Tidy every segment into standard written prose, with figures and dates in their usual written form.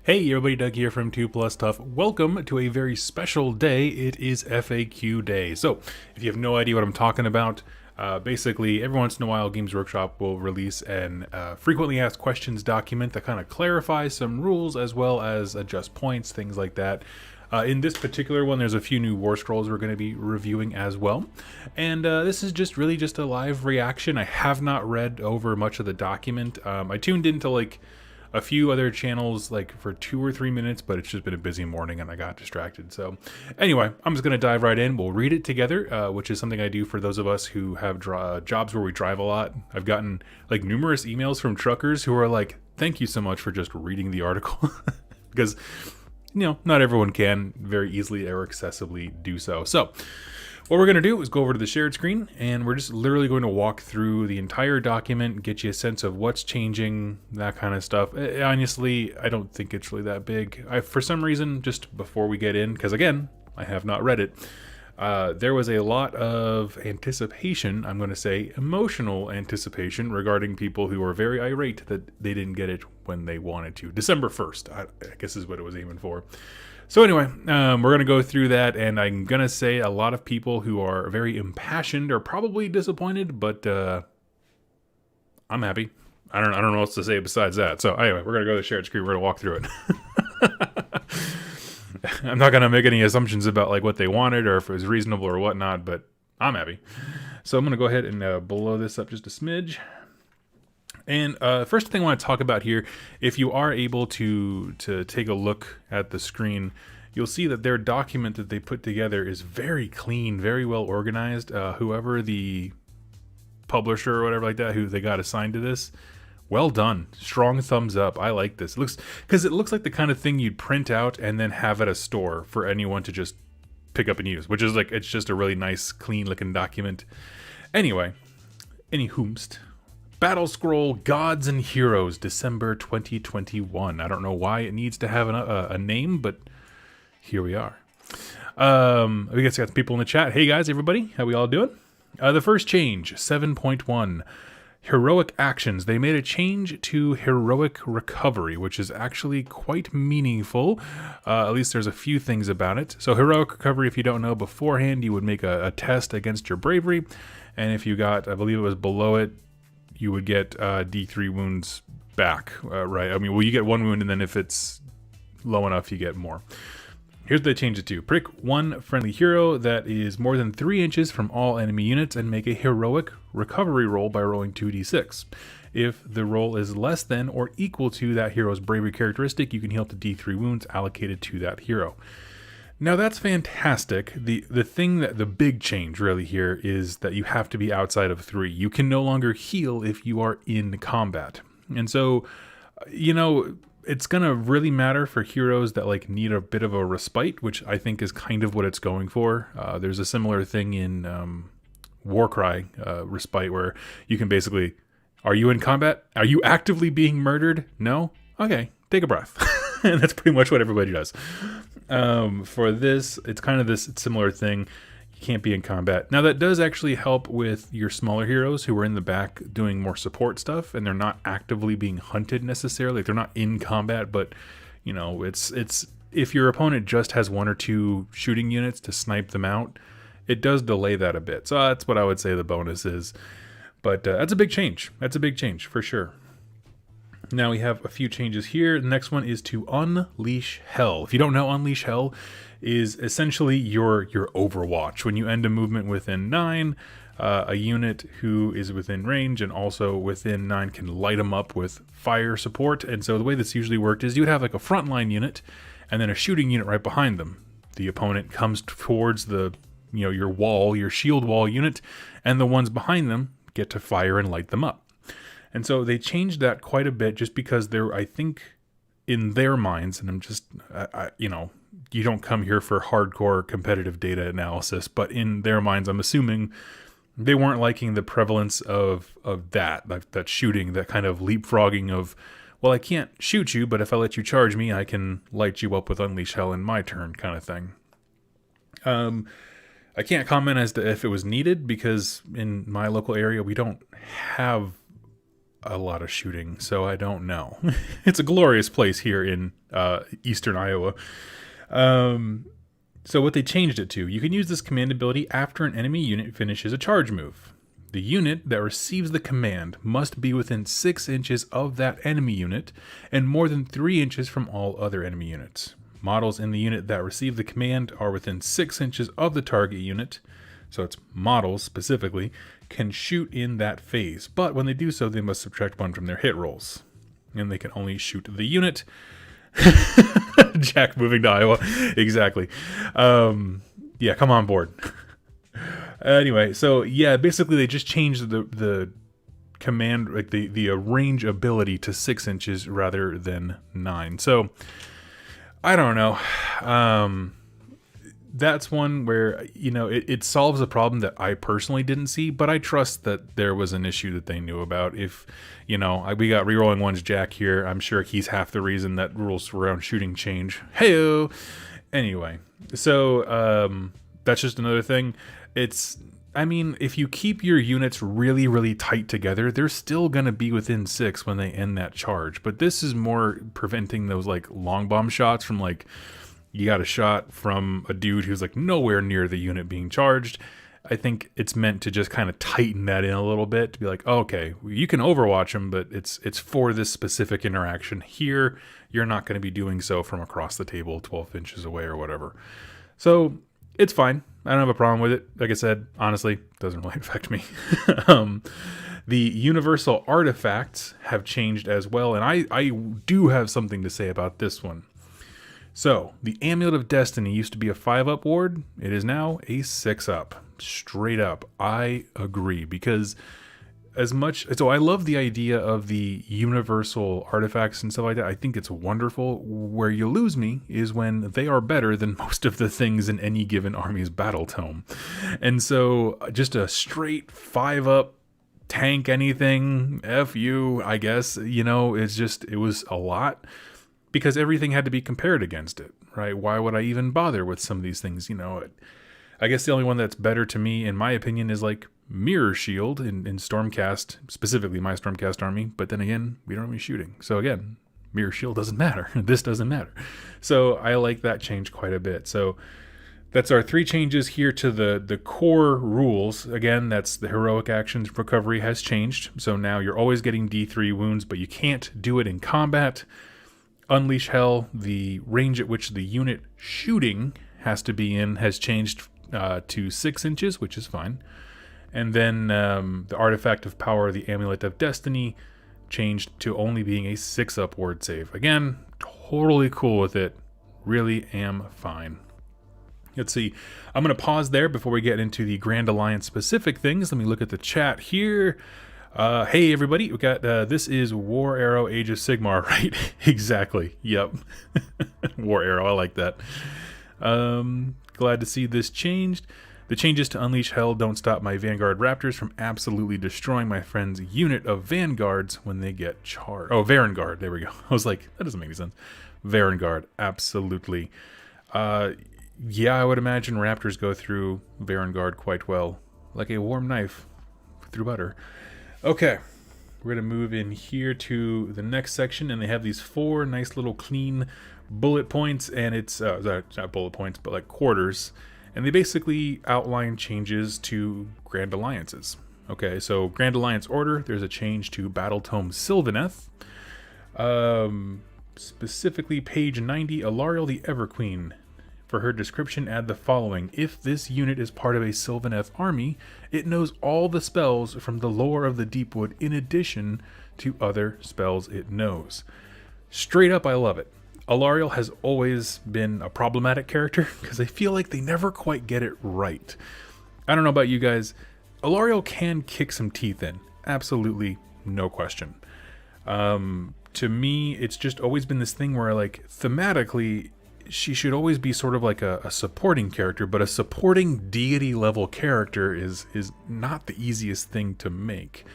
Hey everybody, Doug here from 2 Plus Tough. Welcome to a very special day. It is FAQ day. So, if you have no idea what I'm talking about, basically every once in a while Games Workshop will release an frequently asked questions document that kind of clarifies some rules as well as adjust points, things like that. In this particular one, there's a few new War Scrolls we're going to be reviewing as well. And this is just really just a live reaction. I have not read over much of the document. I tuned into a few other channels for 2 or 3 minutes, but it's just been a busy morning and I got distracted. So anyway, I'm just going to dive right in. We'll read it together, which is something I do for those of us who have jobs where we drive a lot. I've gotten numerous emails from truckers who are like, thank you so much for just reading the article. Because, not everyone can very easily or accessibly do so. So what we're going to do is go over to the shared screen, and we're just literally going to walk through the entire document, get you a sense of what's changing, that kind of stuff. Honestly, I don't think it's really that big. For some reason, just before we get in, because again, I have not read it, there was a lot of anticipation, I'm going to say emotional anticipation, regarding people who were very irate that they didn't get it when they wanted to. December 1st, I guess is what it was aiming for. So anyway, we're going to go through that, and I'm going to say a lot of people who are very impassioned are probably disappointed, but I'm happy. I don't know what else to say besides that. So anyway, we're going to go to the shared screen. We're going to walk through it. I'm not going to make any assumptions about what they wanted or if it was reasonable or whatnot, but I'm happy. So I'm going to go ahead and blow this up just a smidge. And first thing I want to talk about here, if you are able to take a look at the screen, you'll see that their document that they put together is very clean, very well organized. Whoever the publisher or whatever like that, who they got assigned to this, well done. Strong thumbs up. I like this. It looks like the kind of thing you'd print out and then have at a store for anyone to just pick up and use, which is it's just a really nice, clean looking document. Anyway, any whomst. Battle Scroll Gods and Heroes, December 2021. I don't know why it needs to have a name, but here we are. We got some people in the chat. Hey guys, everybody, how we all doing? The first change, 7.1, Heroic Actions. They made a change to Heroic Recovery, which is actually quite meaningful. At least there's a few things about it. So Heroic Recovery, if you don't know beforehand, you would make a test against your bravery. And if you got, I believe it was below it, you would get D3 wounds back, right? You get 1 wound, and then if it's low enough, you get more. Here's what they changed it to. Prick one friendly hero that is more than 3 inches from all enemy units and make a heroic recovery roll by rolling 2d6. If the roll is less than or equal to that hero's bravery characteristic, you can heal up to D3 wounds allocated to that hero. Now that's fantastic. The big change really here is that you have to be outside of 3. You can no longer heal if you are in combat. And so, it's going to really matter for heroes that need a bit of a respite, which I think is kind of what it's going for. There's a similar thing in Warcry respite where you can basically, are you in combat? Are you actively being murdered? No? Okay, take a breath. And that's pretty much what everybody does. For this, it's kind of this similar thing. You can't be in combat. Now, that does actually help with your smaller heroes who are in the back doing more support stuff, and they're not actively being hunted necessarily. They're not in combat, but, it's if your opponent just has 1 or 2 shooting units to snipe them out, it does delay that a bit. So that's what I would say the bonus is. But that's a big change. That's a big change, for sure. Now we have a few changes here. The next one is to Unleash Hell. If you don't know, Unleash Hell is essentially your Overwatch. When you end a movement within 9, a unit who is within range and also within 9 can light them up with fire support. And so the way this usually worked is you would have a frontline unit and then a shooting unit right behind them. The opponent comes towards your wall, your shield wall unit, and the ones behind them get to fire and light them up. And so they changed that quite a bit just because I think in their minds, and I'm just, you don't come here for hardcore competitive data analysis, but in their minds, I'm assuming they weren't liking the prevalence of that shooting, that kind of leapfrogging of, well, I can't shoot you, but if I let you charge me, I can light you up with Unleash Hell in my turn kind of thing. I can't comment as to if it was needed because in my local area, we don't have a lot of shooting, so I don't know. It's a glorious place here in eastern Iowa. So what they changed it to, you can use this command ability after an enemy unit finishes a charge move. The unit that receives the command must be within 6 inches of that enemy unit and more than 3 inches from all other enemy units. Models in the unit that receive the command are within 6 inches of the target unit, so it's models specifically, can shoot in that phase. But when they do so, they must subtract 1 from their hit rolls. And they can only shoot the unit. Jack moving to Iowa. Exactly. Yeah, come on board. Anyway, so yeah, basically they just changed the command, like the range ability to 6 inches rather than 9. So I don't know. That's one where, you know, it solves a problem that I personally didn't see, but I trust that there was an issue that they knew about. If, you know, we got rerolling ones Jack here. I'm sure he's half the reason that rules around shooting change. Hey-o! Anyway, so that's just another thing. I mean, if you keep your units really, really tight together, they're still going to be within 6 when they end that charge. But this is more preventing those, like, long bomb shots from, like, you got a shot from a dude who's, like, nowhere near the unit being charged. I think it's meant to just kind of tighten that in a little bit, to be like, oh, okay, you can overwatch them, but it's for this specific interaction. Here, you're not going to be doing so from across the table 12 inches away or whatever. So it's fine. I don't have a problem with it. Like I said, honestly, it doesn't really affect me. The universal artifacts have changed as well, and I do have something to say about this one. So, the Amulet of Destiny used to be a 5-up ward. It is now a 6-up. Straight up. I agree, because so I love the idea of the universal artifacts and stuff like that. I think it's wonderful. Where you lose me is when they are better than most of the things in any given army's battle tome. And so just a straight 5-up tank anything, F you, I guess, you know, it was a lot because everything had to be compared against it, right? Why would I even bother with some of these things, you know? I guess the only one that's better to me, in my opinion, is like Mirror Shield in Stormcast, specifically my Stormcast army. But then again, we don't have any shooting. So again, Mirror Shield doesn't matter. This doesn't matter. So I like that change quite a bit. So that's our 3 changes here to the core rules. Again, that's the heroic actions recovery has changed. So now you're always getting D3 wounds, but you can't do it in combat. Unleash Hell, the range at which the unit shooting has to be in has changed to 6 inches, which is fine. And then the Artifact of Power, the Amulet of Destiny, changed to only being a 6-up ward save. Again, totally cool with it. Really am fine. Let's see. I'm going to pause there before we get into the Grand Alliance specific things. Let me look at the chat here. Hey everybody, we got this is War Arrow Age of Sigmar, right? Exactly. Yep. War Arrow, I like that. Glad to see this changed. The changes to Unleash Hell don't stop my Vanguard Raptors from absolutely destroying my friend's unit of Vanguards when they get charged. Oh, Varangard, there we go. I was like, that doesn't make any sense. Varangard, absolutely. Yeah, I would imagine Raptors go through Varangard quite well. Like a warm knife through butter. Okay, we're going to move in here to the next section, and they have these 4 nice little clean bullet points, and it's not bullet points, but like quarters, and they basically outline changes to Grand Alliances. Okay, so Grand Alliance order, there's a change to Battle Tome Sylvaneth. Specifically, page 90, Alarielle the Everqueen. For her description, add the following. If this unit is part of a Sylvaneth army, it knows all the spells from the lore of the Deepwood in addition to other spells it knows. Straight up, I love it. Alarielle has always been a problematic character because I feel like they never quite get it right. I don't know about you guys. Alarielle can kick some teeth in. Absolutely, no question. To me, it's just always been this thing where, like, thematically, she should always be sort of like a supporting character, but a supporting deity level character is not the easiest thing to make.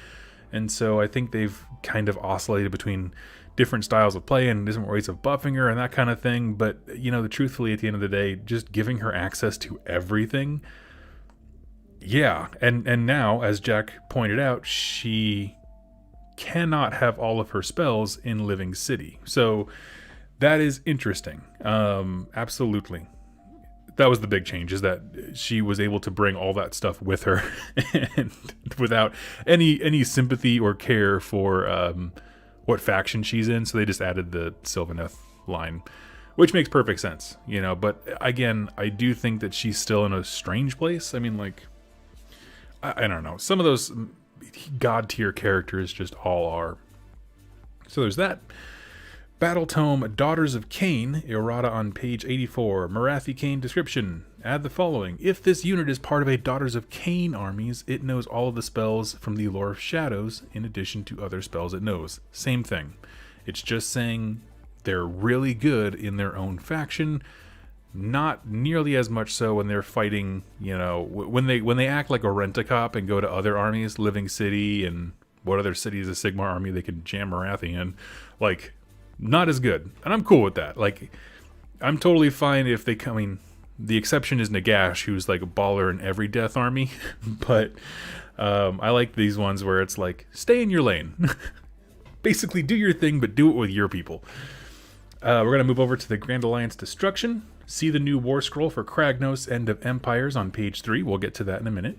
And so I think they've kind of oscillated between different styles of play and different ways of buffing her and that kind of thing. But, you know, truthfully, at the end of the day, just giving her access to everything. Yeah. And now, as Jack pointed out, she cannot have all of her spells in Living City. So that is interesting. Absolutely. That was the big change, is that she was able to bring all that stuff with her and without any sympathy or care for what faction she's in. So they just added the Sylvaneth line, which makes perfect sense, you know. But again, I do think that she's still in a strange place. I mean, like, I don't know. Some of those god tier characters just all are. So there's that. Battle Tome, Daughters of Khaine, errata on page 84. Morathi Khaine description. Add the following. If this unit is part of a Daughters of Khaine armies, it knows all of the spells from the Lore of Shadows in addition to other spells it knows. Same thing. It's just saying they're really good in their own faction. Not nearly as much so when they're fighting, you know, when they act like a rent-a-cop and go to other armies, Living City and what other city is a Sigmar army they can jam Morathi in. Like, not as good. And I'm cool with that. Like, I'm totally fine if they come. I mean, the exception is Nagash, who's like a baller in every death army. But I like these ones where it's like, stay in your lane. Basically, do your thing, but do it with your people. We're going to move over to the Grand Alliance Destruction. See the new War Scroll for Kragnos, End of Empires on page 3. We'll get to that in a minute.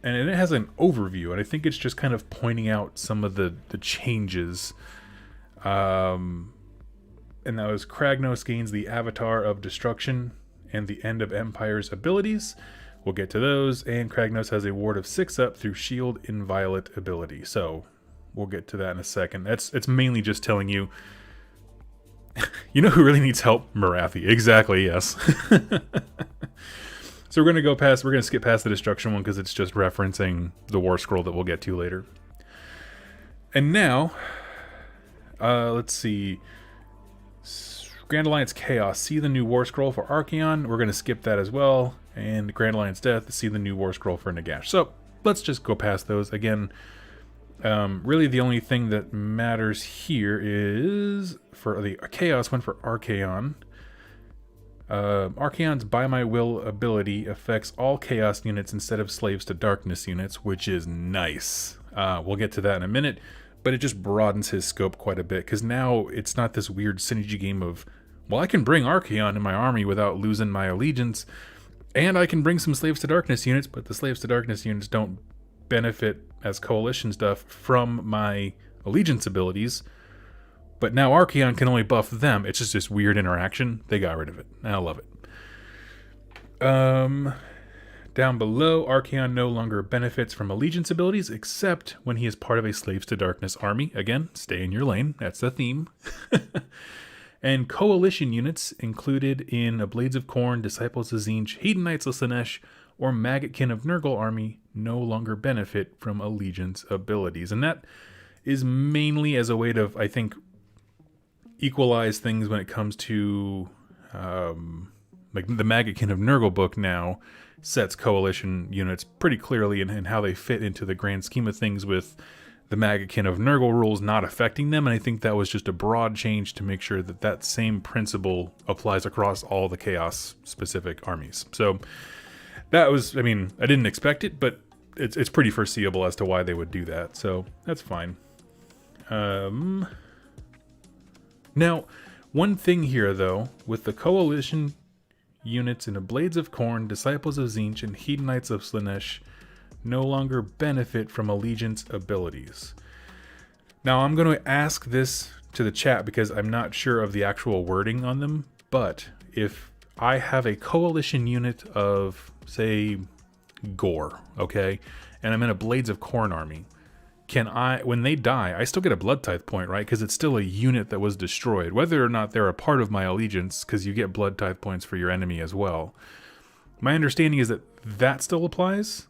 And it has an overview, and I think it's just kind of pointing out some of the changes. And that was Kragnos gains the Avatar of Destruction and the End of Empire's abilities. We'll get to those. And Kragnos has a ward of 6 up through Shield Inviolate ability. So we'll get to that in a second. It's mainly just telling you, you know who really needs help? Morathi. Exactly, yes. So we're going to skip past the Destruction one because it's just referencing the War Scroll that we'll get to later. And now, let's see. Grand Alliance Chaos, see the new War Scroll for Archaon. We're going to skip that as well. And Grand Alliance Death, see the new War Scroll for Nagash. So let's just go past those. Again, really the only thing that matters here is for the Chaos one for Archaon. Archaon's By My Will ability affects all Chaos units instead of Slaves to Darkness units, which is nice. We'll get to that in a minute, but it just broadens his scope quite a bit, because now it's not this weird synergy game of, well, I can bring Archaon in my army without losing my allegiance, and I can bring some Slaves to Darkness units, but the Slaves to Darkness units don't benefit as coalition stuff from my allegiance abilities. But now Archaon can only buff them. It's just this weird interaction. They got rid of it. I love it. Down below, Archaon no longer benefits from allegiance abilities, except when he is part of a Slaves to Darkness army. Again, stay in your lane. That's the theme. And coalition units included in a Blades of Khorne, Disciples of Tzeentch, Hedonites of Slaanesh, or Maggotkin of Nurgle army no longer benefit from allegiance abilities. And that is mainly as a way to, I think, equalize things when it comes to like the Maggotkin of Nurgle book now sets coalition units pretty clearly in how they fit into the grand scheme of things, with the Maggotkin of Nurgle rules not affecting them. And I think that was just a broad change to make sure that that same principle applies across all the Chaos specific armies. So that was, I mean, I didn't expect it, but it's pretty foreseeable as to why they would do that. So that's fine. Now, one thing here, though, with the coalition units in a Blades of Khorne, Disciples of Tzeentch, and Hedonites of Slaanesh no longer benefit from allegiance abilities. Now, I'm going to ask this to the chat because I'm not sure of the actual wording on them, but if I have a coalition unit of, say, Gore, okay, and I'm in a Blades of Khorne army, can I, when they die, I still get a Blood Tithe point, right? Because it's still a unit that was destroyed, whether or not they're a part of my allegiance, because you get Blood Tithe points for your enemy as well. My understanding is that that still applies.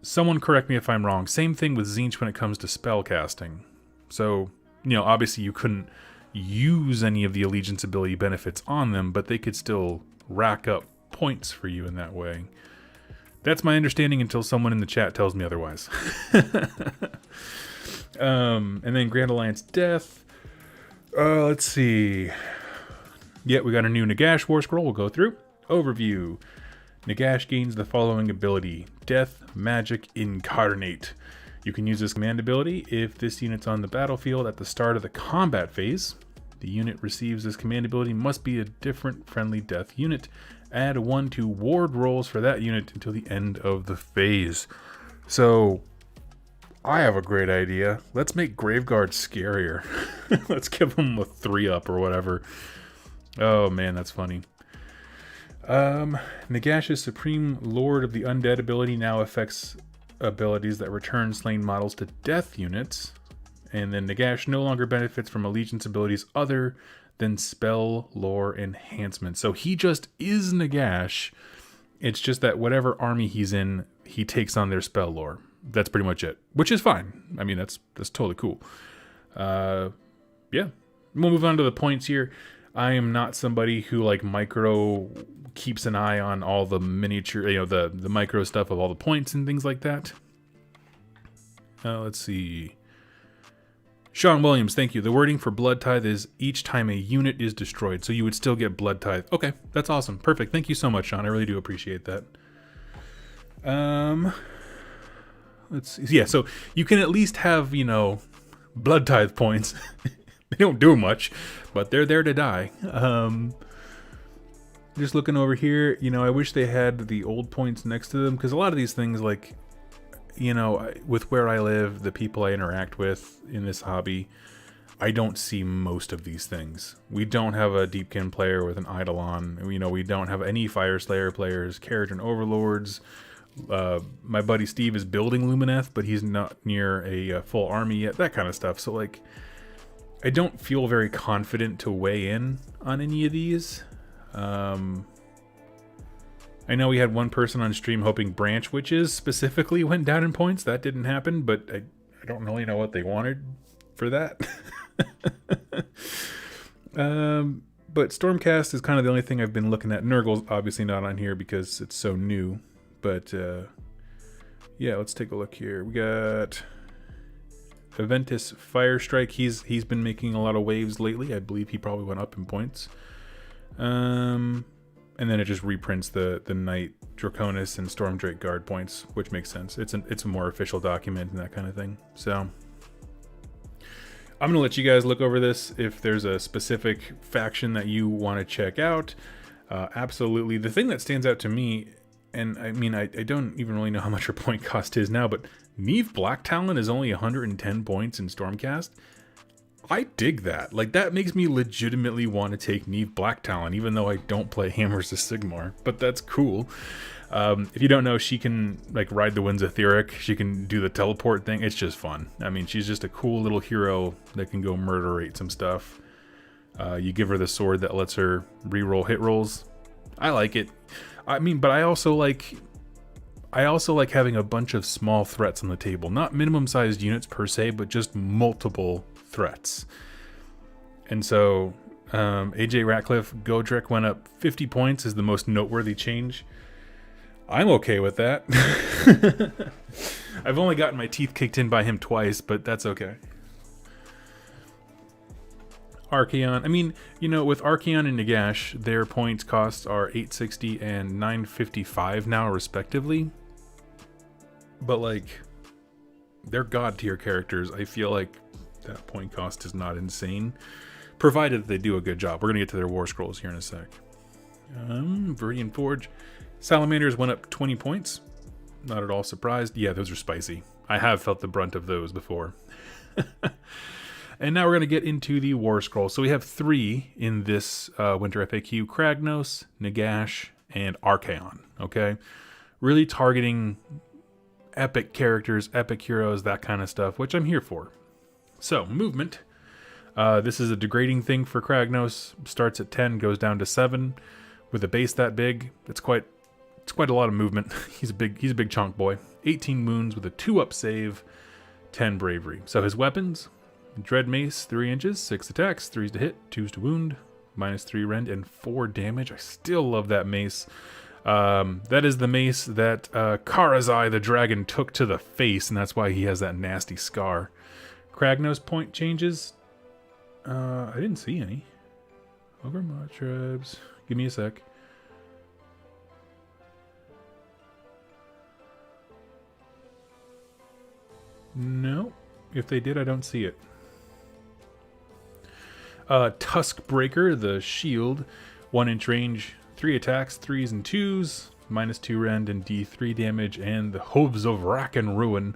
Someone correct me if I'm wrong. Same thing with Tzeentch when it comes to spell casting. So, you know, obviously you couldn't use any of the allegiance ability benefits on them, but they could still rack up points for you in that way. That's my understanding until someone in the chat tells me otherwise. And then Grand Alliance Death. Let's see. Yeah, we got a new Nagash War Scroll we'll go through. Overview. Nagash gains the following ability. Death Magic Incarnate. You can use this command ability if this unit's on the battlefield at the start of the combat phase. The unit receives this command ability must be a different friendly death unit. Add 1 to ward rolls for that unit until the end of the phase. So, I have a great idea. Let's make Graveguard scarier. Let's give them a 3-up or whatever. Oh man, that's funny. Nagash's Supreme Lord of the Undead ability now affects abilities that return slain models to death units. And then Nagash no longer benefits from allegiance abilities other than spell lore enhancement. So he just is Nagash. It's just that whatever army he's in, he takes on their spell lore. That's pretty much it, which is fine. I mean, that's totally cool. Yeah, we'll move on to the points here. I am not somebody who like micro keeps an eye on all the miniature, the micro stuff of all the points and things like that. Let's see. Sean Williams, thank you. The wording for Blood Tithe is each time a unit is destroyed, so you would still get Blood Tithe. Okay, that's awesome. Perfect. Thank you so much, Sean. I really do appreciate that. Let's see. Yeah, so you can at least have, Blood Tithe points. They don't do much, but they're there to die. Just looking over here, I wish they had the old points next to them, because a lot of these things, like, with where I live, the people I interact with in this hobby, I don't see most of these things. We don't have a Deepkin player with an Eidolon. We don't have any Fire Slayer players, Kharadron Overlords. My buddy Steve is building Lumineth, but he's not near a full army yet, that kind of stuff. So, like, I don't feel very confident to weigh in on any of these. I know we had one person on stream hoping Branch Witches specifically went down in points. That didn't happen, but I don't really know what they wanted for that. But Stormcast is kind of the only thing I've been looking at. Nurgle's obviously not on here because it's so new. But yeah, let's take a look here. We got Aventus Firestrike. He's been making a lot of waves lately. I believe he probably went up in points. And then it just reprints the Knight Draconis and Stormdrake Guard points, which makes sense. It's a more official document and that kind of thing. So I'm gonna let you guys look over this. If there's a specific faction that you want to check out, absolutely. The thing that stands out to me, and I mean, I don't even really know how much her point cost is now, but Neve Blacktalon is only 110 points in Stormcast. I dig that. Like, that makes me legitimately want to take Neve Blacktalon, even though I don't play Hammers of Sigmar. But that's cool. If you don't know, she can, like, ride the winds of Theric. She can do the teleport thing. It's just fun. I mean, she's just a cool little hero that can go murderate some stuff. You give her the sword that lets her reroll hit rolls. I like it. I mean, but I also like having a bunch of small threats on the table. Not minimum-sized units per se, but just multiple threats. And so AJ Ratcliffe Godric went up 50 points is the most noteworthy change. I'm okay with that. I've only gotten my teeth kicked in by him twice, but that's okay. Archaon, I mean, with Archaon and Nagash, their points costs are 860 and 955 now respectively. But like, they're god tier characters. I feel like that point cost is not insane, provided they do a good job. We're gonna get to their war scrolls here in a sec. Viridian Forge, Salamanders went up 20 points. Not at all surprised. Yeah, those are spicy. I have felt the brunt of those before. And now we're gonna get into the war scrolls. So we have 3 in this winter FAQ: Kragnos, Nagash, and Archaon. Okay, really targeting epic characters, epic heroes, that kind of stuff, which I'm here for. So, movement. This is a degrading thing for Kragnos. Starts at 10, goes down to 7. With a base that big, it's quite a lot of movement. He's a big chunk boy. 18 wounds with a 2-up save, 10 bravery. So his weapons: Dread Mace, 3 inches, 6 attacks, 3s to hit, 2s to wound, -3 rend, and 4 damage. I still love that mace. That is the mace that Karazai the dragon took to the face, and that's why he has that nasty scar. Kragnos point changes. I didn't see any. Overmarch tribes. Give me a sec. No. If they did, I don't see it. Tusk Breaker, the shield. 1-inch range, 3 attacks, 3s and 2s. -2 rend and D3 damage. And the Hooves of Rack and Ruin.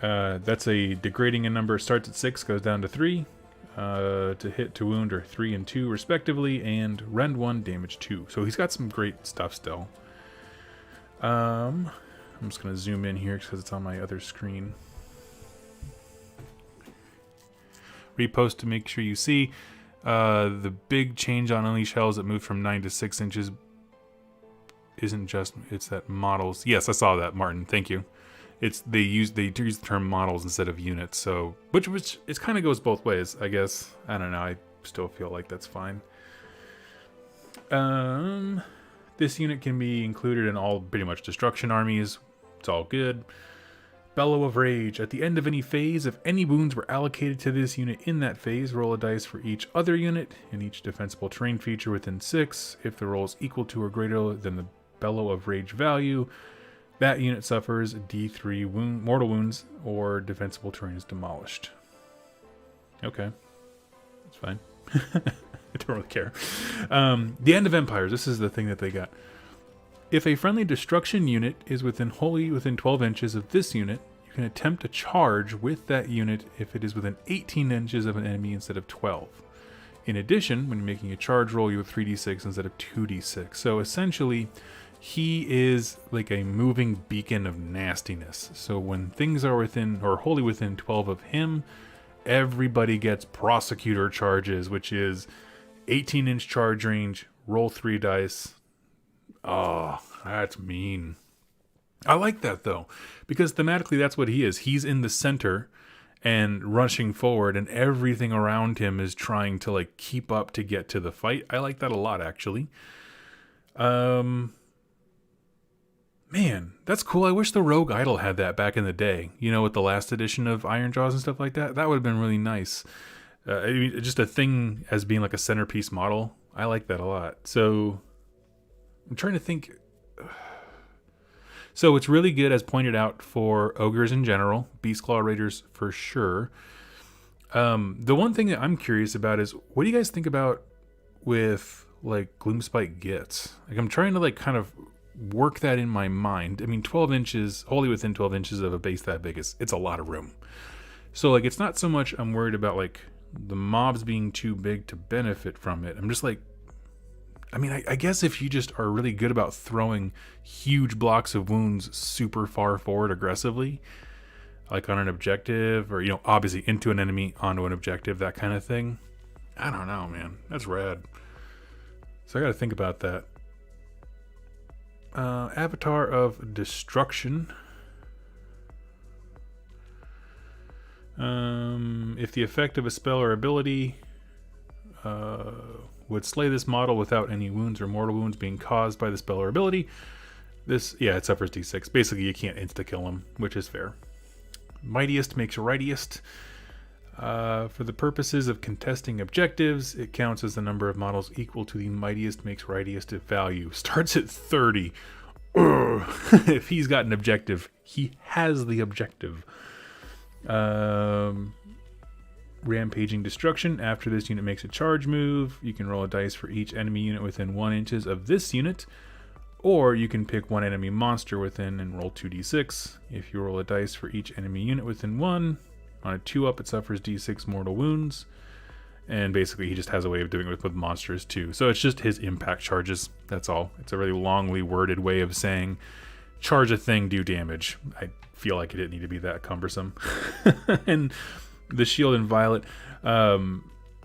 That's a degrading in number. Starts at 6, goes down to 3. To hit, to wound are 3 and 2 respectively, and rend 1, damage 2. So he's got some great stuff still. I'm just gonna zoom in here because it's on my other screen. Repost to make sure you see the big change on Unleash Hell is it moved from 9 to 6 inches. Isn't just it's that models. Yes, I saw that, Martin. Thank you. They use the term models instead of units, so which it kind of goes both ways, I guess. I don't know. I still feel like that's fine. This unit can be included in all pretty much destruction armies. It's all good. Bellow of Rage. At the end of any phase, if any wounds were allocated to this unit in that phase, roll a dice for each other unit and each defensible terrain feature within 6. If the roll is equal to or greater than the Bellow of Rage value, that unit suffers D3 mortal wounds or defensible terrain is demolished. Okay. That's fine. I don't really care. The End of Empires. This is the thing that they got. If a friendly destruction unit is wholly within 12 inches of this unit, you can attempt a charge with that unit if it is within 18 inches of an enemy instead of 12. In addition, when you're making a charge roll, you have 3d6 instead of 2d6. So essentially, he is like a moving beacon of nastiness. So when things are within or wholly within 12 of him, everybody gets prosecutor charges, which is 18-inch charge range, roll 3 dice. Oh, that's mean. I like that though, because thematically that's what he is. He's in the center and rushing forward, and everything around him is trying to like keep up to get to the fight. I like that a lot, actually. Man, that's cool. I wish the Rogue Idol had that back in the day. You know, with the last edition of Ironjawz and stuff like that. That would have been really nice. Just a thing as being like a centerpiece model. I like that a lot. So I'm trying to think. So it's really good, as pointed out, for ogres in general, Beastclaw Raiders for sure. The one thing that I'm curious about is, what do you guys think about with like Gloomspite Gits? Like, I'm trying to like kind of work that in my mind. I mean, 12 inches, wholly within 12 inches of a base that big it's a lot of room. So like, it's not so much I'm worried about like the mobs being too big to benefit from it. I'm just like, I mean, I guess if you just are really good about throwing huge blocks of wounds super far forward aggressively, like on an objective, or, you know, obviously into an enemy, onto an objective, that kind of thing. I don't know, man. That's rad. So I got to think about that. Avatar of Destruction. If the effect of a spell or ability would slay this model without any wounds or mortal wounds being caused by the spell or ability, it suffers d6. Basically, you can't insta-kill him, which is fair. Mightiest makes rightiest. For the purposes of contesting objectives, it counts as the number of models equal to the mightiest makes rightiest value. Starts at 30. If he's got an objective, he has the objective. Rampaging Destruction. After this unit makes a charge move, you can roll a dice for each enemy unit within 1 inches of this unit, or you can pick one enemy monster within and roll 2d6. If you roll a dice for each enemy unit within 1, on a 2-up it suffers d6 mortal wounds, and basically he just has a way of doing it with monsters too. So it's just his impact charges, that's all. It's a really longly worded way of saying charge a thing, do damage. I feel like it didn't need to be that cumbersome. And the Shield in Violet,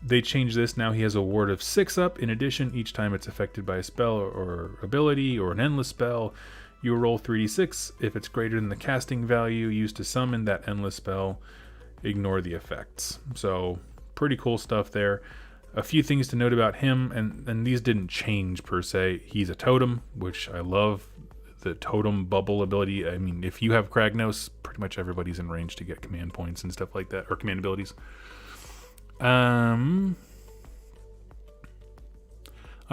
they changed this. Now he has a ward of 6-up. In addition, each time it's affected by a spell or ability or an endless spell, you roll 3d6. If it's greater than the casting value used to summon that endless spell, ignore the effects. So pretty cool stuff there. A few things to note about him, and these didn't change per se. He's a totem, which I love. The totem bubble ability. I mean, if you have Kragnos, pretty much everybody's in range to get command points and stuff like that, or command abilities. I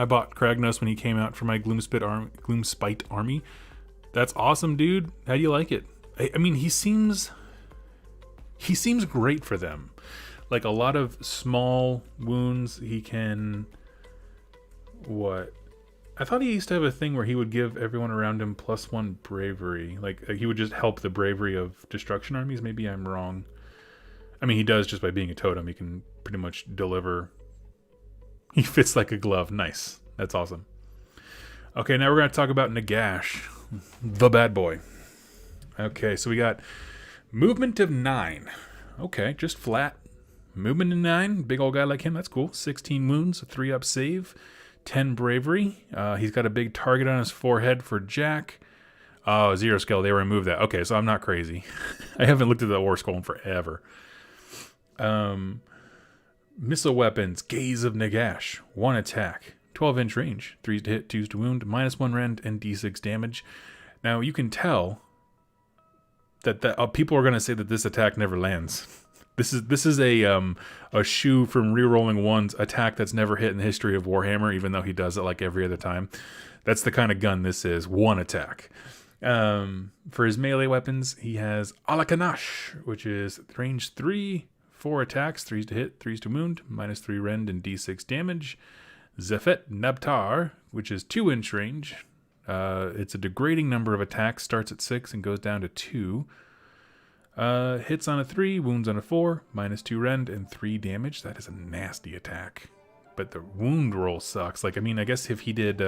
bought Kragnos when he came out for my Gloomspite army. That's awesome, dude. How do you like it? I mean, he seems he seems great for them. Like a lot of small wounds, he can... What? I thought he used to have a thing where he would give everyone around him +1 bravery. Like he would just help the bravery of destruction armies. Maybe I'm wrong. I mean, he does just by being a totem. He can pretty much deliver. He fits like a glove. Nice. That's awesome. Okay, now we're going to talk about Nagash, the bad boy. Okay, so we got movement of 9. Okay, just flat. Movement of 9. Big old guy like him. That's cool. 16 wounds, a 3-up save. 10 bravery. He's got a big target on his forehead for Jack. Oh, 0 skill. They removed that. Okay, so I'm not crazy. I haven't looked at the War Scroll in forever. Missile weapons. Gaze of Nagash. 1 attack. 12-inch range. 3 to hit, 2 to wound. -1 rend, and d6 damage. Now, you can tell that people are going to say that this attack never lands. This is a Shu from Rerolling One's attack that's never hit in the history of Warhammer, even though he does it like every other time. That's the kind of gun this is. 1 attack. For his melee weapons, he has Alakanash, which is range 3, 4 attacks, 3 to hit, 3 to wound, -3 rend, and d6 damage. Zephet Nabtar, which is 2-inch range. It's a degrading number of attacks, starts at 6 and goes down to 2. Hits on a 3, wounds on a 4, -2 rend, and 3 damage. That is a nasty attack. But the wound roll sucks. Like, I mean, I guess if he did,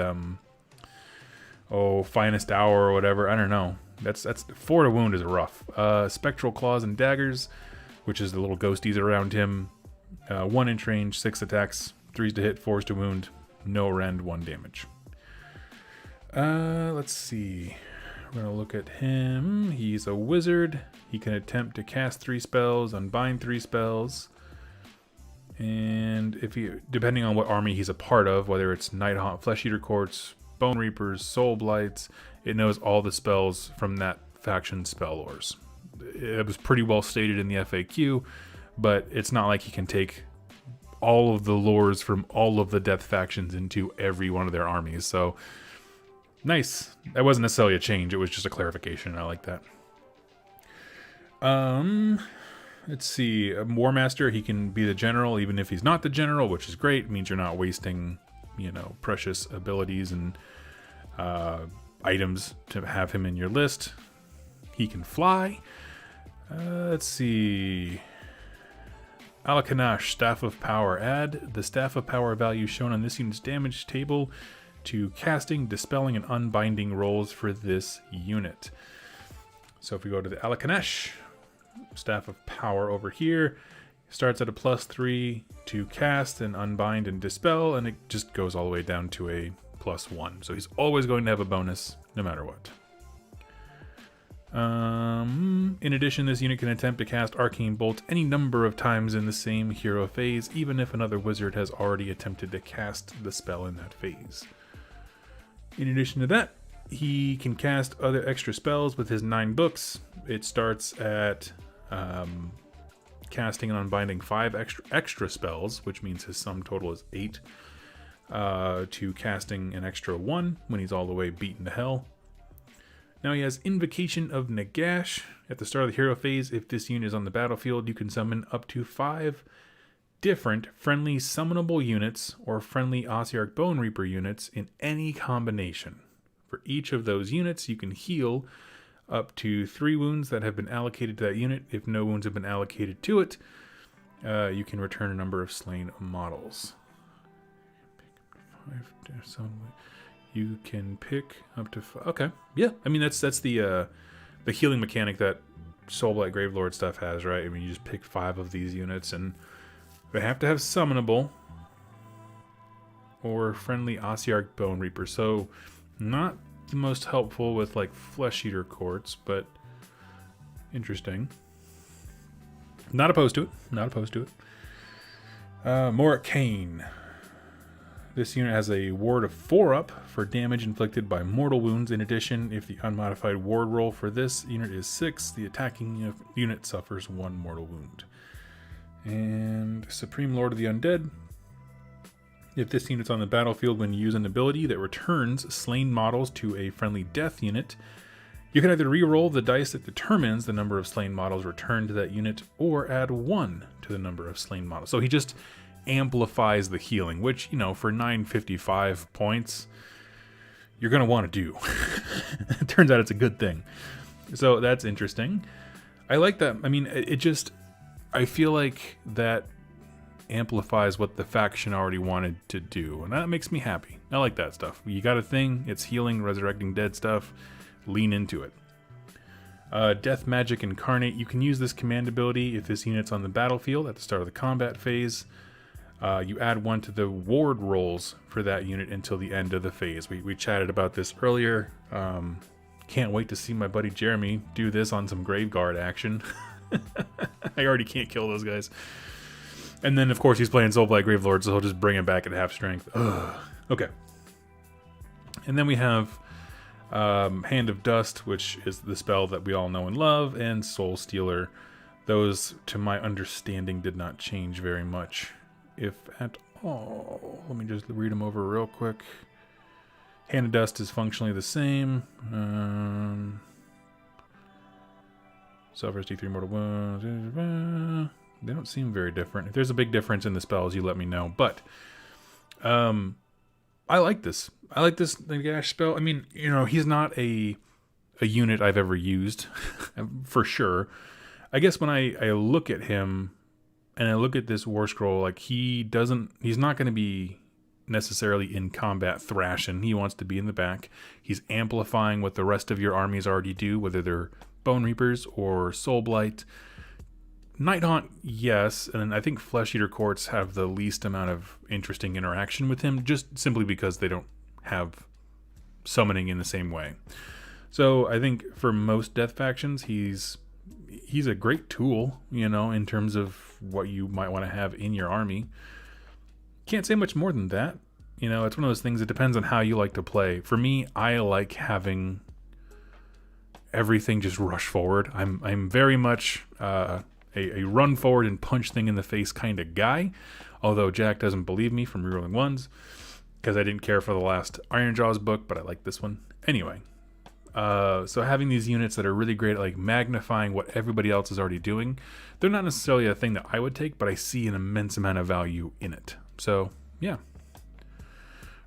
Finest Hour or whatever, I don't know. That's 4 to wound is rough. Spectral Claws and Daggers, which is the little ghosties around him. 1-inch range, 6 attacks, 3s to hit, 4s to wound, no rend, 1 damage. Let's see. We're going to look at him. He's a wizard. He can attempt to cast 3 spells, unbind 3 spells. And depending on what army he's a part of, whether it's Nighthaunt, Flesh Eater Courts, Bone Reapers, Soul Blights, it knows all the spells from that faction's spell lores. It was pretty well stated in the FAQ, but it's not like he can take all of the lores from all of the Death factions into every one of their armies. So, nice. That wasn't necessarily a change, it was just a clarification. I like that. Let's see. War Master, he can be the general even if he's not the general, which is great. It means you're not wasting, precious abilities and items to have him in your list. He can fly. Let's see. Alakanash, Staff of Power. Add the Staff of Power value shown on this unit's damage table to casting, dispelling, and unbinding rolls for this unit. So if we go to the Alakanash, Staff of Power over here, starts at a +3 to cast and unbind and dispel, and it just goes all the way down to a +1. So he's always going to have a bonus no matter what. In addition, this unit can attempt to cast Arcane Bolt any number of times in the same hero phase, even if another wizard has already attempted to cast the spell in that phase. In addition to that, he can cast other extra spells with his 9 books. It starts at casting and unbinding 5 extra spells, which means his sum total is 8, to casting an extra 1 when he's all the way beaten to hell. Now he has Invocation of Nagash. At the start of the hero phase, if this unit is on the battlefield, you can summon up to 5 different friendly summonable units or friendly Ossiarch Bone Reaper units in any combination. For each of those units, you can heal up to 3 wounds that have been allocated to that unit. If no wounds have been allocated to it, you can return a number of slain models. You can pick up to 5. Okay, yeah. I mean that's the healing mechanic that Soulblight Gravelord stuff has, right? I mean you just pick 5 of these units, and they have to have summonable or friendly Ossiarch Bone Reaper. So not the most helpful with like Flesh Eater Courts, but interesting. Not opposed to it. Not opposed to it. Morik Kane. This unit has a ward of 4 up for damage inflicted by mortal wounds. In addition, if the unmodified ward roll for this unit is 6, the attacking unit suffers 1 mortal wound. And Supreme Lord of the Undead. If this unit's on the battlefield when you use an ability that returns slain models to a friendly death unit, You can either re-roll the dice that determines the number of slain models returned to that unit, or add 1 to the number of slain models. So he just amplifies the healing, which, you know, for 955 points, you're going to want to do. It turns out it's a good thing. So that's interesting. I like that. I mean, I feel like that amplifies what the faction already wanted to do, and that makes me happy. I like that stuff. You got a thing, it's healing, resurrecting dead stuff. Lean into it. Death Magic Incarnate. You can use this command ability if this unit's on the battlefield at the start of the combat phase. You add 1 to the ward rolls for that unit until the end of the phase. We chatted about this earlier. Can't wait to see my buddy Jeremy do this on some Graveguard action. I already can't kill those guys. And then, of course, he's playing Soulblight Gravelord, so he'll just bring him back at half strength. Ugh. Okay. And then we have Hand of Dust, which is the spell that we all know and love, and Soul Stealer. Those, to my understanding, did not change very much, if at all. Let me just read them over real quick. Hand of Dust is functionally the same. Suffers D3 mortal wounds. They don't seem very different. If there's a big difference in the spells, you let me know. But I like this. I like this Nagash spell. I mean, you know, he's not a unit I've ever used, for sure. I guess when I look at him and I look at this War Scroll, like he's not going to be necessarily in combat thrashing. He wants to be in the back. He's amplifying what the rest of your armies already do, whether they're Bone Reapers or Soulblight. Nighthaunt, yes, and I think Flesh Eater Courts have the least amount of interesting interaction with him, just simply because they don't have summoning in the same way. So I think for most death factions, he's a great tool, you know, in terms of what you might want to have in your army. Can't say much more than that. You know, it's one of those things, it depends on how you like to play. For me, I like having everything just rush forward. I'm very much a run forward and punch thing in the face kind of guy. Although Jack doesn't believe me from rerolling ones, because I didn't care for the last Ironjawz book, but I like this one. Anyway, so having these units that are really great at like magnifying what everybody else is already doing, they're not necessarily a thing that I would take, but I see an immense amount of value in it. So, yeah.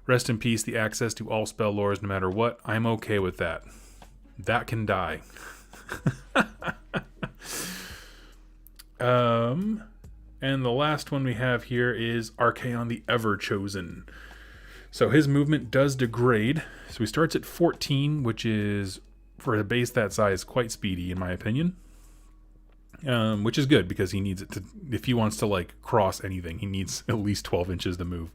Rest in peace, the access to all spell lores no matter what. I'm okay with that. That can die. And the last one we have here is Archaon the Everchosen. So his movement does degrade. So he starts at 14, which is, for a base that size, quite speedy in my opinion. Which is good because he needs it to, if he wants to like cross anything, he needs at least 12 inches to move.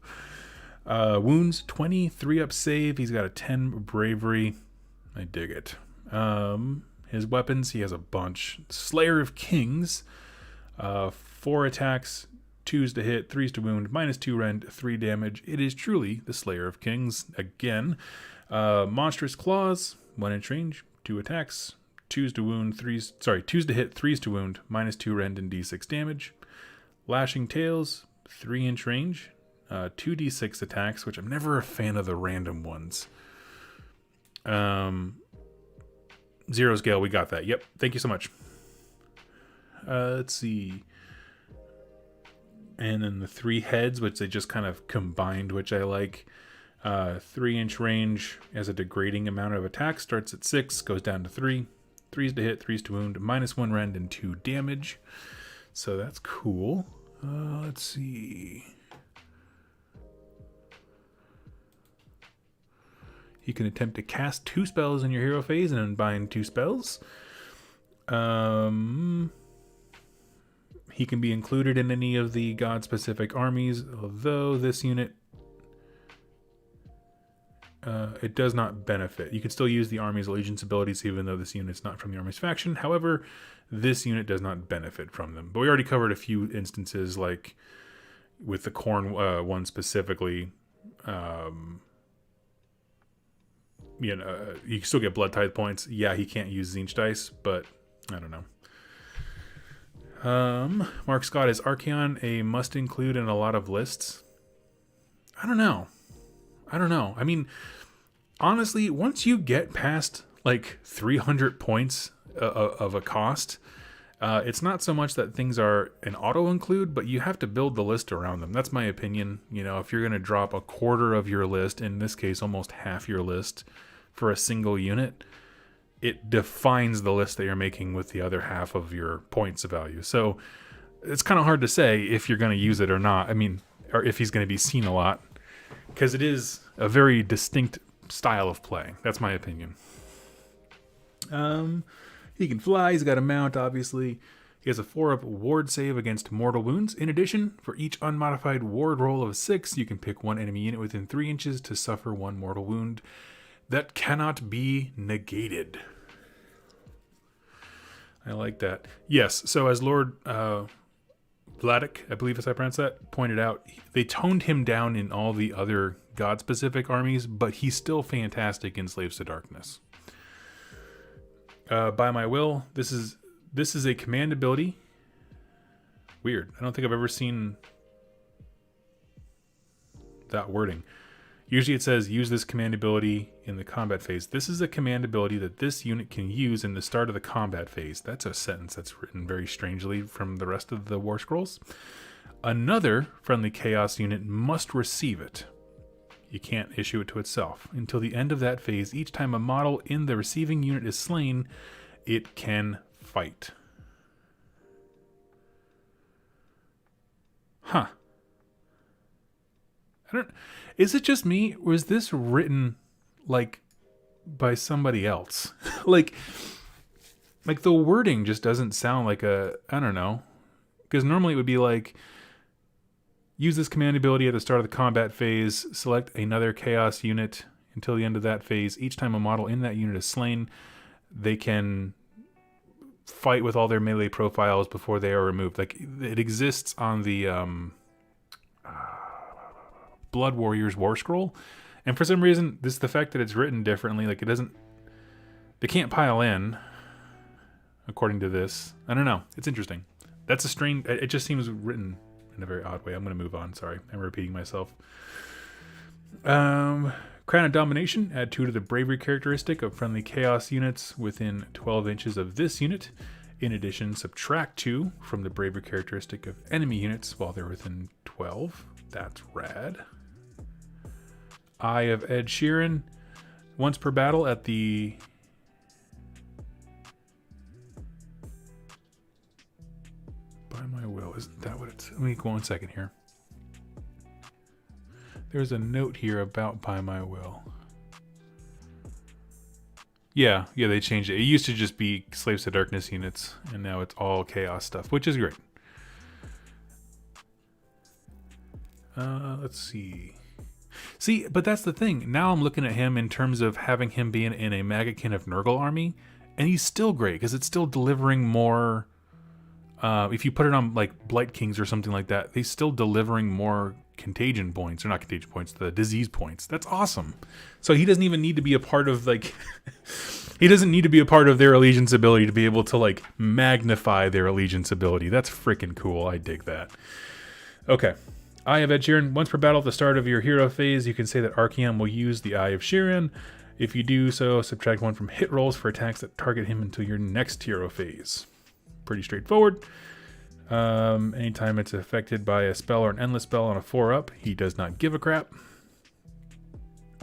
Wounds 20, 3-up save. He's got a 10 bravery. I dig it. His weapons, he has a bunch. Slayer of Kings, 4 attacks, 2s to hit, 3s to wound, -2 rend, 3 damage. It is truly the Slayer of Kings again. Monstrous Claws, 1 inch range, 2 attacks, 2s to wound, 2s to hit, 3s to wound, -2 rend and d6 damage. Lashing Tails, 3 inch range, 2d6 attacks, which I'm never a fan of the random ones. 0 scale, we got that. Yep, thank you so much. Let's see. And then the 3 heads, which they just kind of combined, which I like. 3 inch range as a degrading amount of attack, starts at 6, goes down to 3. 3s to hit, 3s to wound, -1 rend and 2 damage. So that's cool. Let's see. You can attempt to cast 2 spells in your hero phase and unbind 2 spells. He can be included in any of the god-specific armies, although this unit, it does not benefit. You can still use the army's allegiance abilities even though this unit's not from the army's faction. However, this unit does not benefit from them. But we already covered a few instances, like with the Khorne one specifically. You know, you can still get Blood Tithe points. Yeah, he can't use Tzeentch dice, but I don't know. Mark Scott, is Archaon a must include in a lot of lists? I don't know. I mean, honestly, once you get past like 300 points of a cost. It's not so much that things are an auto include, but you have to build the list around them. That's my opinion. If you're going to drop a quarter of your list, in this case, almost half your list for a single unit, it defines the list that you're making with the other half of your points value. So it's kind of hard to say if you're going to use it or not. Or if he's going to be seen a lot, because it is a very distinct style of play. That's my opinion. He can fly. He's got a mount, obviously. He has a 4-up ward save against mortal wounds. In addition, for each unmodified ward roll of 6, you can pick one enemy unit within 3 inches to suffer 1 mortal wound that cannot be negated. I like that. Yes, so as Lord Vladik, I believe as I pronounce that, pointed out, they toned him down in all the other god-specific armies, but he's still fantastic in Slaves to Darkness. By my will, this is a command ability. Weird. I don't think I've ever seen that wording. Usually it says use this command ability in the combat phase. This is a command ability that this unit can use in the start of the combat phase. That's a sentence that's written very strangely from the rest of the War Scrolls. Another friendly chaos unit must receive it. You can't issue it to itself. Until the end of that phase, each time a model in the receiving unit is slain, it can fight. Huh. Is it just me, or is this written like by somebody else? like the wording just doesn't sound like I don't know. Because normally it would be like, use this command ability at the start of the combat phase, select another chaos unit until the end of that phase. Each time a model in that unit is slain, they can fight with all their melee profiles before they are removed. Like, it exists on the Blood Warriors War Scroll, and for some reason, the fact that it's written differently, like they can't pile in, according to this. I don't know. It's interesting. That's a strange, it just seems written in a very odd way. I'm going to move on. Sorry, I'm repeating myself. Crown of Domination. Add 2 to the bravery characteristic of friendly chaos units within 12 inches of this unit. In addition, subtract 2 from the bravery characteristic of enemy units while they're within 12. That's rad. Eye of Ed Sheeran. Once per battle at the... By my will. Isn't that what it's... Let me go 1 second here. There's a note here about By My Will. Yeah, they changed it. It used to just be Slaves to Darkness units, and now it's all chaos stuff, which is great. Let's see. See, but that's the thing. Now I'm looking at him in terms of having him being in a Maggotkin of Nurgle army, and he's still great, because it's still delivering more... if you put it on, like, Blight Kings or something like that, they're still delivering more contagion points, or not contagion points, the disease points. That's awesome. So he doesn't even need to be a part of, like... he doesn't need to be a part of their allegiance ability to be able to, like, magnify their allegiance ability. That's freaking cool. I dig that. Okay. Eye of Ed Sheeran. Once per battle at the start of your hero phase, you can say that Archaon will use the Eye of Sheeran. If you do so, subtract 1 from hit rolls for attacks that target him until your next hero phase. Pretty straightforward. Anytime it's affected by a spell or an endless spell on a 4-up, he does not give a crap.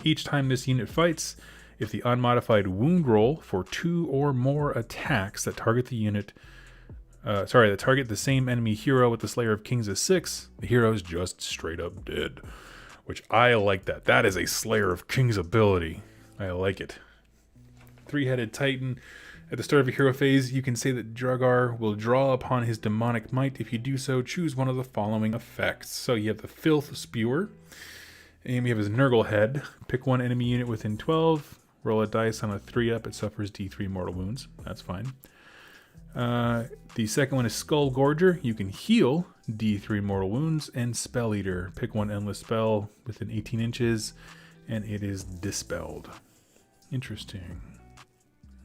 Each time this unit fights, if the unmodified wound roll for 2 or more attacks that target the unit, that target the same enemy hero with the Slayer of Kings is 6, the hero is just straight up dead. Which I like that. That is a Slayer of Kings ability. I like it. 3-headed Titan. At the start of your hero phase, you can say that Dragar will draw upon his demonic might. If you do so, choose one of the following effects. So you have the Filth Spewer, and we have his Nurgle Head. Pick one enemy unit within 12. Roll a dice on a 3-up. It suffers D3 mortal wounds. That's fine. The second one is Skull Gorger. You can heal D3 mortal wounds. And Spell Eater. Pick one endless spell within 18 inches, and it is dispelled. Interesting.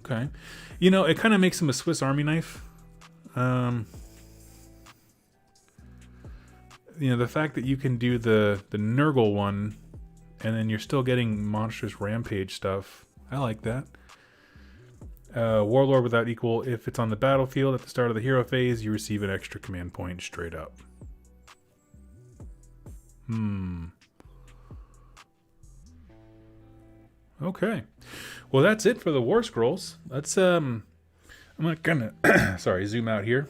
Okay. You know, it kind of makes him a Swiss Army knife. You know, the fact that you can do the Nurgle one, and then you're still getting monstrous rampage stuff. I like that. Warlord without equal. If it's on the battlefield at the start of the hero phase, you receive an extra command point straight up. Okay. Well, that's it for the War Scrolls. Let's I'm gonna sorry, zoom out here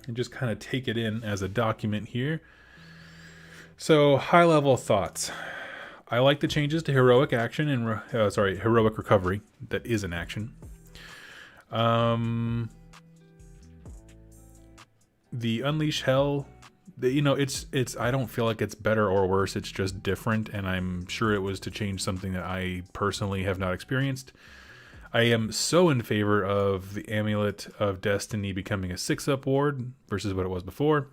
and just kind of take it in as a document here. So, high level thoughts. I like the changes to heroic action and heroic recovery. That is an action. The Unleash Hell, it's I don't feel like it's better or worse. It's just different, and I'm sure it was to change something that I personally have not experienced. I am so in favor of the Amulet of Destiny becoming a 6-up ward versus what it was before.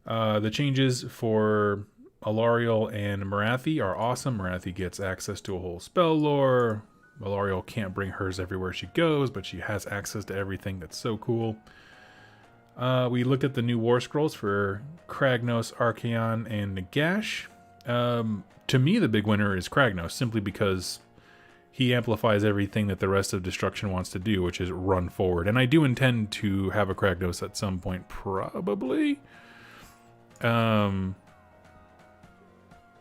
The changes for Alariel and Morathi are awesome. Morathi gets access to a whole spell lore. Alariel can't bring hers everywhere she goes, but she has access to everything. That's so cool. We looked at the new War Scrolls for Kragnos, Archaon, and Nagash. To me, the big winner is Kragnos, simply because he amplifies everything that the rest of Destruction wants to do, which is run forward. And I do intend to have a Kragnos at some point, probably.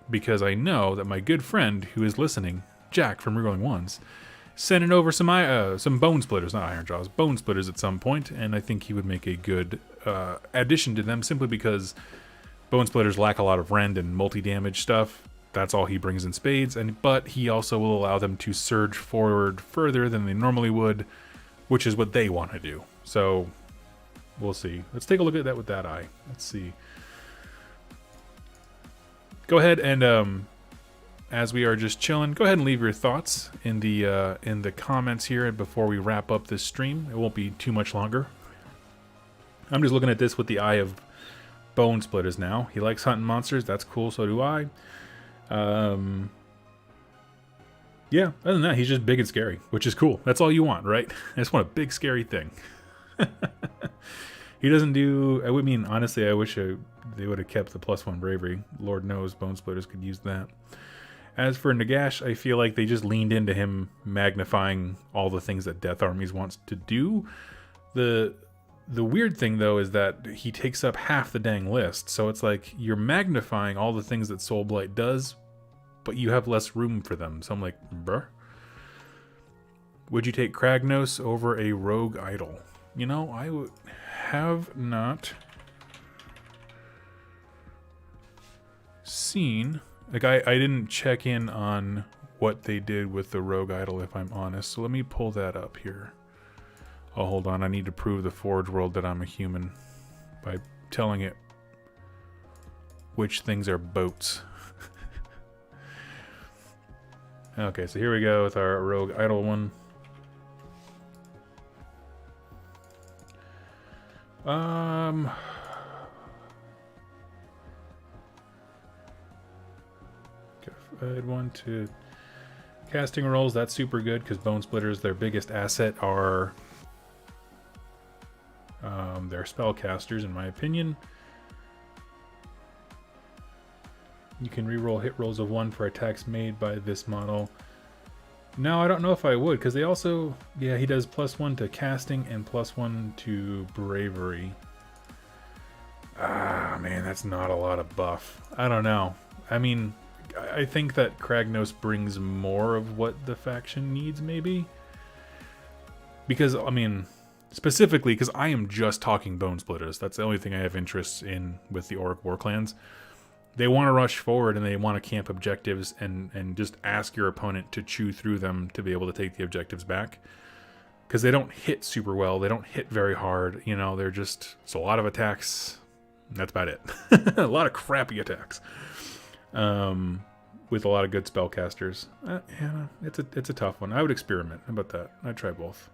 Because I know that my good friend who is listening, Jack from Regrowing Ones, sending over some Bone Splitters, not Iron Jaws, Bone Splitters at some point, and I think he would make a good addition to them, simply because Bone Splitters lack a lot of rend and multi-damage stuff. That's all he brings in spades, but he also will allow them to surge forward further than they normally would, which is what they want to do. So, we'll see. Let's take a look at that with that eye. Let's see. Go ahead and, as we are just chilling, go ahead and leave your thoughts in the comments here before we wrap up this stream. It won't be too much longer. I'm just looking at this with the eye of Bone Splitters now. He likes hunting monsters. That's cool. So do I. Yeah, other than that, he's just big and scary, which is cool. That's all you want, right? I just want a big, scary thing. He doesn't do... I mean, honestly, I wish they would have kept the +1 bravery. Lord knows Bone Splitters could use that. As for Nagash, I feel like they just leaned into him magnifying all the things that Death Armies wants to do. The weird thing, though, is that he takes up half the dang list. So it's like you're magnifying all the things that Soulblight does, but you have less room for them. So I'm like, bruh. Would you take Kragnos over a Rogue Idol? You know, I would have not seen... Like, I didn't check in on what they did with the Rogue Idol, if I'm honest. So let me pull that up here. Oh, hold on. I need to prove the Forge World that I'm a human by telling it which things are boats. Okay, so here we go with our Rogue Idol one. Add one to casting rolls. That's super good because Bone Splitters, their biggest asset are their spellcasters, in my opinion. You can reroll hit rolls of 1 for attacks made by this model. No, I don't know if I would, because they also... Yeah, he does +1 to casting and +1 to bravery. Ah, man, that's not a lot of buff. I don't know. I mean... I think that Kragnos brings more of what the faction needs, maybe? Because, I mean, specifically, because I am just talking Bone Splitters. That's the only thing I have interest in with the Orc War Clans. They want to rush forward and they want to camp objectives and just ask your opponent to chew through them to be able to take the objectives back. Because they don't hit super well. They don't hit very hard. You know, they're just... It's a lot of attacks. That's about it. A lot of crappy attacks. With a lot of good spellcasters. Yeah, it's a tough one. I would experiment. How about that? I'd try both.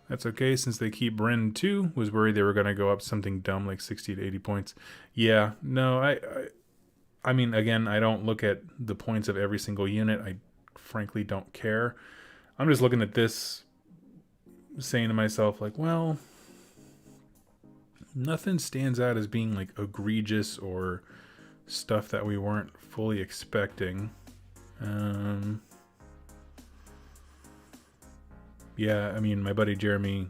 That's okay, since they keep Bren too. Was worried they were going to go up something dumb like 60 to 80 points. Yeah, no, I mean, again, I don't look at the points of every single unit. I frankly don't care. I'm just looking at this, saying to myself, like, well... Nothing stands out as being like egregious or stuff that we weren't fully expecting. Yeah, I mean, my buddy Jeremy,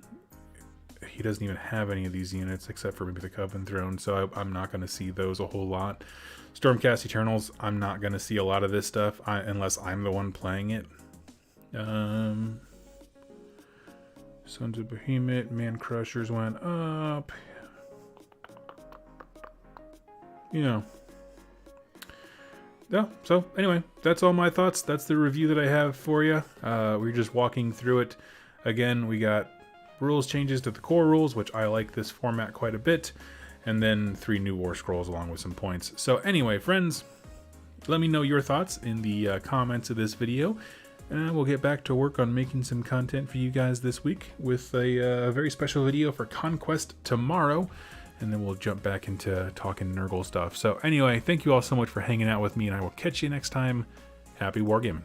he doesn't even have any of these units except for maybe the Coven Throne, so I'm not going to see those a whole lot. Stormcast Eternals, I'm not going to see a lot of this stuff unless I'm the one playing it. Sons of Behemoth, Man Crushers went up. You know. Yeah, so anyway, that's all my thoughts. That's the review that I have for you. We're just walking through it. Again, we got rules changes to the core rules, which I like this format quite a bit. And then 3 new War Scrolls along with some points. So anyway, friends, let me know your thoughts in the comments of this video. And we'll get back to work on making some content for you guys this week with a very special video for Conquest tomorrow. And then we'll jump back into talking Nurgle stuff. So anyway, thank you all so much for hanging out with me, and I will catch you next time. Happy wargaming.